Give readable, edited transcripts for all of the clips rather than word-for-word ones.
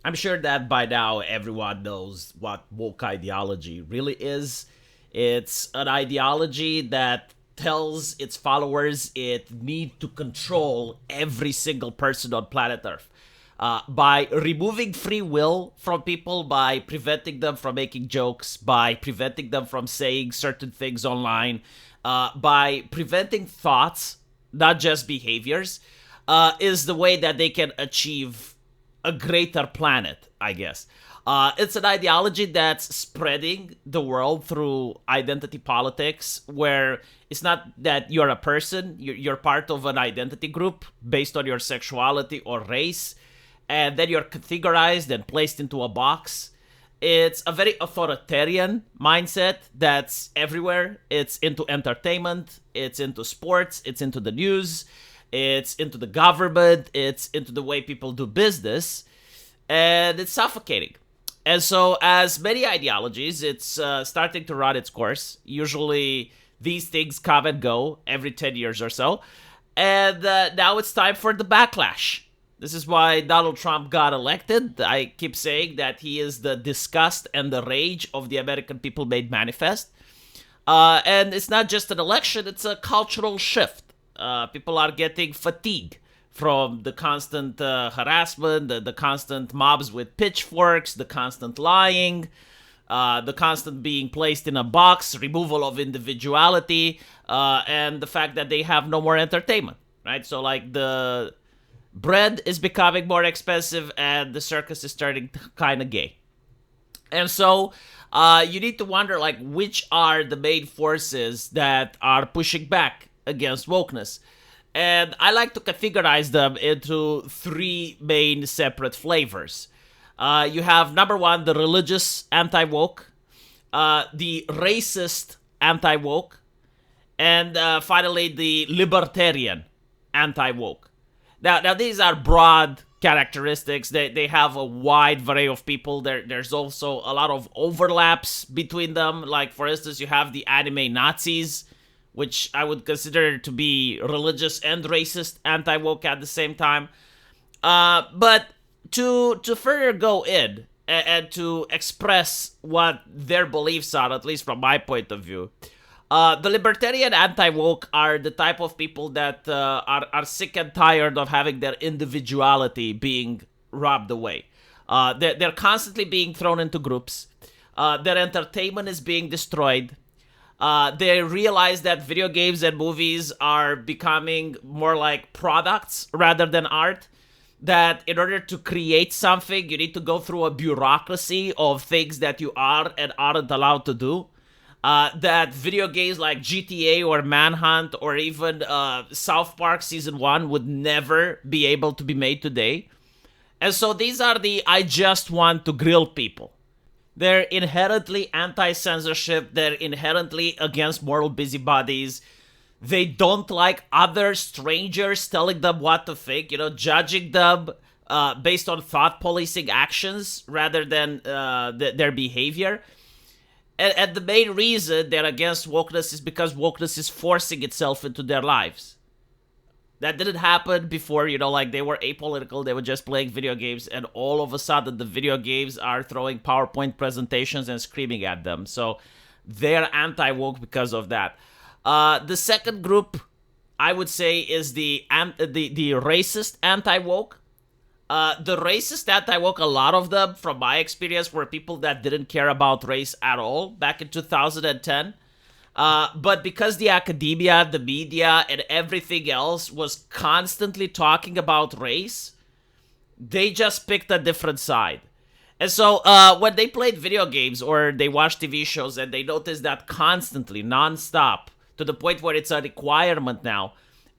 I'm sure that by now everyone knows what woke ideology really is. It's an ideology that tells its followers it need to control every single person on planet Earth. By removing free will from people, by preventing them from making jokes, by preventing them from saying certain things online, by preventing thoughts, not just behaviors, is the way that they can achieve a greater planet, I guess. It's an ideology that's spreading the world through identity politics, where it's not that you're a person, you're part of an identity group based on your sexuality or race, and then you're categorized and placed into a box. It's a very authoritarian mindset that's everywhere. It's into entertainment, it's into sports, it's into the news, it's into the government, it's into the way people do business, and it's suffocating. And so, as many ideologies, it's starting to run its course. Usually, these things come and go every 10 years or so. And now it's time for the backlash. This is why Donald Trump got elected. I keep saying that he is the disgust and the rage of the American people made manifest. And it's not just an election, it's a cultural shift. People are getting fatigued from the constant harassment, the constant mobs with pitchforks, the constant lying, the constant being placed in a box, removal of individuality, and the fact that they have no more entertainment, right? So, like, the bread is becoming more expensive and the circus is turning kind of gay. And so you need to wonder, like, which are the main forces that are pushing back against wokeness. And I like to categorize them into three main separate flavors. You have, number one, the religious anti-woke, the racist anti-woke, and finally the libertarian anti-woke. Now these are broad characteristics. They have a wide variety of people. There's also a lot of overlaps between them. Like, for instance, you have the anime Nazis, which I would consider to be religious and racist anti-woke at the same time. But to further go in and to express what their beliefs are, at least from my point of view, the libertarian anti-woke are the type of people that are sick and tired of having their individuality being robbed away. They're constantly being thrown into groups. Their entertainment is being destroyed. They realize that video games and movies are becoming more like products rather than art. That in order to create something, you need to go through a bureaucracy of things that you are and aren't allowed to do. That video games like GTA or Manhunt or even South Park Season 1 would never be able to be made today. And so these are the I just want to grill people. They're inherently anti-censorship. They're inherently against moral busybodies. They don't like other strangers telling them what to think, judging them based on thought policing actions rather than their behavior. And the main reason they're against wokeness is because wokeness is forcing itself into their lives. That didn't happen before, like they were apolitical, they were just playing video games, and all of a sudden the video games are throwing PowerPoint presentations and screaming at them. So they're anti-woke because of that. The second group, I would say, is the racist anti-woke. The racist anti-woke, a lot of them, from my experience, were people that didn't care about race at all back in 2010. But because the academia, the media, and everything else was constantly talking about race, they just picked a different side. And so when they played video games or they watched TV shows and they noticed that constantly, nonstop, to the point where it's a requirement now,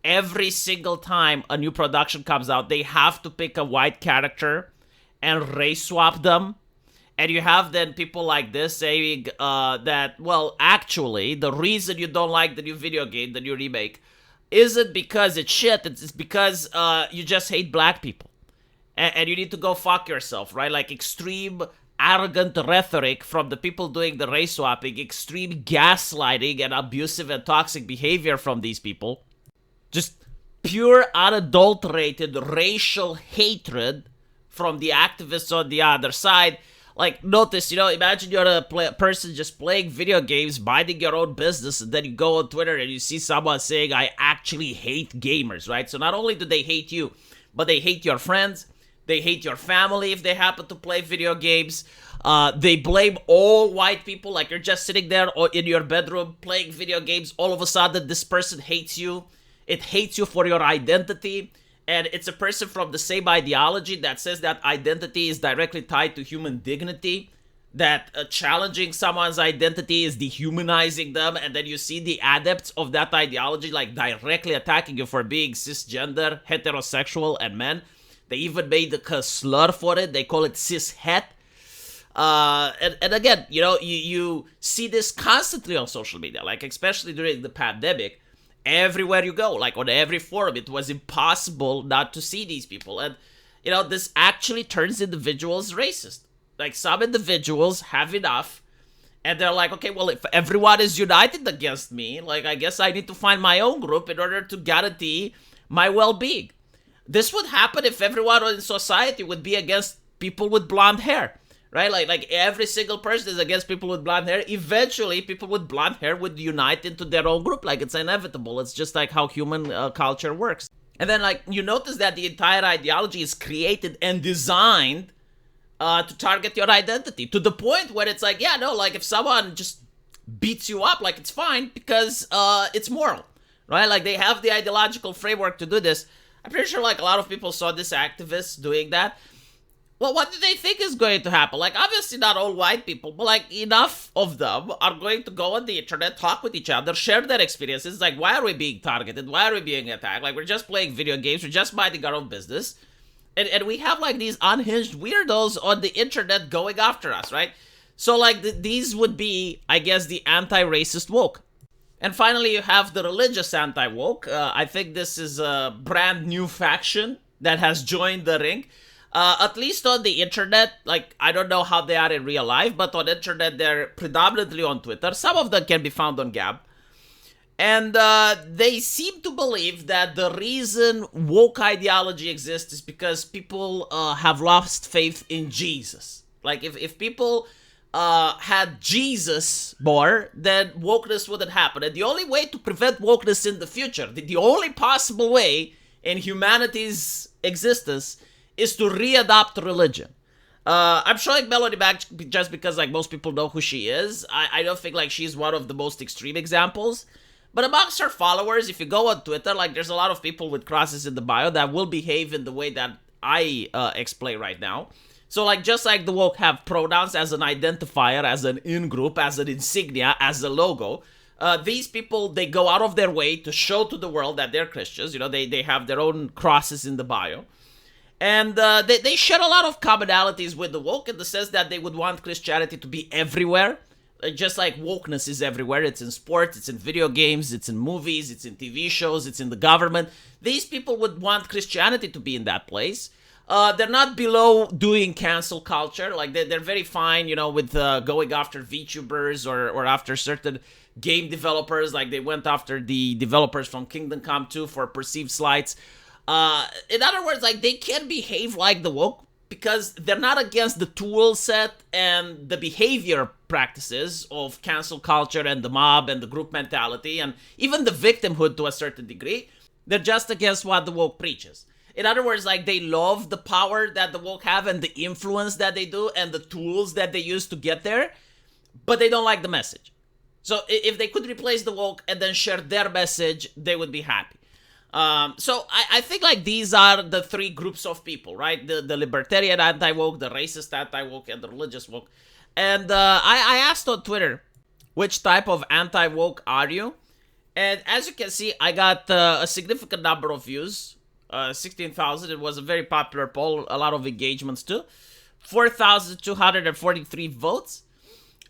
every single time a new production comes out, they have to pick a white character and race swap them. And you have then people like this saying that, well, actually, the reason you don't like the new video game, the new remake, isn't because it's shit. It's because you just hate black people. And you need to go fuck yourself, right? Like extreme, arrogant rhetoric from the people doing the race swapping, extreme gaslighting and abusive and toxic behavior from these people. Just pure, unadulterated racial hatred from the activists on the other side. Like, notice, imagine you're a person just playing video games, minding your own business, and then you go on Twitter and you see someone saying, I actually hate gamers, right? So not only do they hate you, but they hate your friends, they hate your family if they happen to play video games. They blame all white people, like you're just sitting there in your bedroom playing video games. All of a sudden, this person hates you. It hates you for your identity. And it's a person from the same ideology that says that identity is directly tied to human dignity, that challenging someone's identity is dehumanizing them. And then you see the adepts of that ideology like directly attacking you for being cisgender, heterosexual, and men. They even made a slur for it. They call it cishet. And again, you see this constantly on social media, like especially during the pandemic. Everywhere you go, like on every forum, it was impossible not to see these people. And, this actually turns individuals racist. Like, some individuals have enough, and they're like, okay, well, if everyone is united against me, like, I guess I need to find my own group in order to guarantee my well-being. This would happen if everyone in society would be against people with blonde hair. Right? Like every single person is against people with blonde hair. Eventually, people with blonde hair would unite into their own group. Like, it's inevitable. It's just like how human culture works. And then, like, you notice that the entire ideology is created and designed to target your identity. To the point where it's like, yeah, no, like, if someone just beats you up, like, it's fine because it's moral. Right? Like, they have the ideological framework to do this. I'm pretty sure, like, a lot of people saw this activist doing that. Well, what do they think is going to happen? Like, obviously not all white people, but, like, enough of them are going to go on the internet, talk with each other, share their experiences. Like, why are we being targeted? Why are we being attacked? Like, we're just playing video games. We're just minding our own business. And we have, like, these unhinged weirdos on the internet going after us, right? So, like, these would be, I guess, the anti-racist woke. And finally, you have the religious anti-woke. I think this is a brand new faction that has joined the ring. At least on the internet, like, I don't know how they are in real life, but on the internet, they're predominantly on Twitter. Some of them can be found on Gab. And they seem to believe that the reason woke ideology exists is because people have lost faith in Jesus. Like, if people had Jesus more, then wokeness wouldn't happen. And the only way to prevent wokeness in the future, the only possible way in humanity's existence, is to readopt religion. I'm showing Melody back just because, like, most people know who she is. I don't think, like, she's one of the most extreme examples. But amongst her followers, if you go on Twitter, like, there's a lot of people with crosses in the bio that will behave in the way that I explain right now. So, like, just like the woke have pronouns as an identifier, as an in-group, as an insignia, as a logo, these people, they go out of their way to show to the world that they're Christians. They have their own crosses in the bio. And they share a lot of commonalities with the woke in the sense that they would want Christianity to be everywhere. Just like wokeness is everywhere. It's in sports, it's in video games, it's in movies, it's in TV shows, it's in the government. These people would want Christianity to be in that place. They're not below doing cancel culture. Like, they're very fine, with going after VTubers or after certain game developers. Like, they went after the developers from Kingdom Come 2 for perceived slights. In other words, like, they can behave like the woke because they're not against the tool set and the behavior practices of cancel culture and the mob and the group mentality and even the victimhood to a certain degree. They're just against what the woke preaches. In other words, like, they love the power that the woke have and the influence that they do and the tools that they use to get there, but they don't like the message. So if they could replace the woke and then share their message, they would be happy. So I think, like, these are the three groups of people, right? The libertarian anti-woke, the racist anti-woke, and the religious woke. And I asked on Twitter, which type of anti-woke are you? And as you can see, I got a significant number of views. 16,000. It was a very popular poll. A lot of engagements too. 4,243 votes.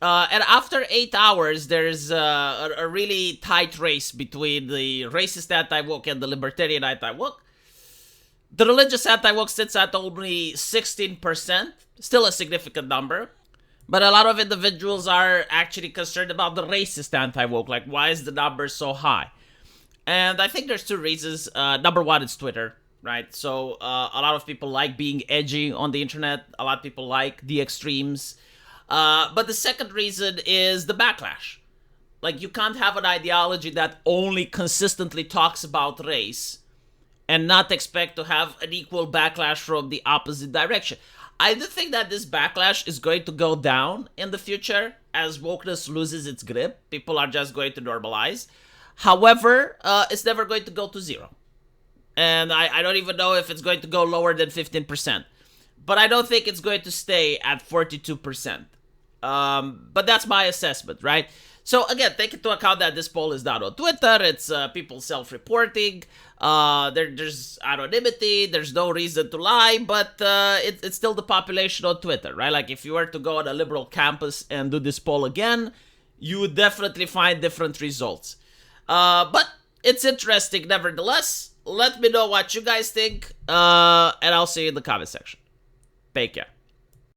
And after 8 hours, there's a really tight race between the racist anti-woke and the libertarian anti-woke. The religious anti-woke sits at only 16%, still a significant number. But a lot of individuals are actually concerned about the racist anti-woke, like, why is the number so high? And I think there's two reasons. Number one, it's Twitter. right? So a lot of people like being edgy on the internet. A lot of people like the extremes. But the second reason is the backlash. Like, you can't have an ideology that only consistently talks about race and not expect to have an equal backlash from the opposite direction. I do think that this backlash is going to go down in the future as wokeness loses its grip. People are just going to normalize. However, it's never going to go to zero. And I don't even know if it's going to go lower than 15%. But I don't think it's going to stay at 42%. But that's my assessment, right? So again, take into account that this poll is not on Twitter. It's people self-reporting. There's anonymity. There's no reason to lie, but it's still the population on Twitter, right? Like, if you were to go on a liberal campus and do this poll again, you would definitely find different results. But it's interesting nevertheless. Let me know what you guys think, and I'll see you in the comment section. Take care.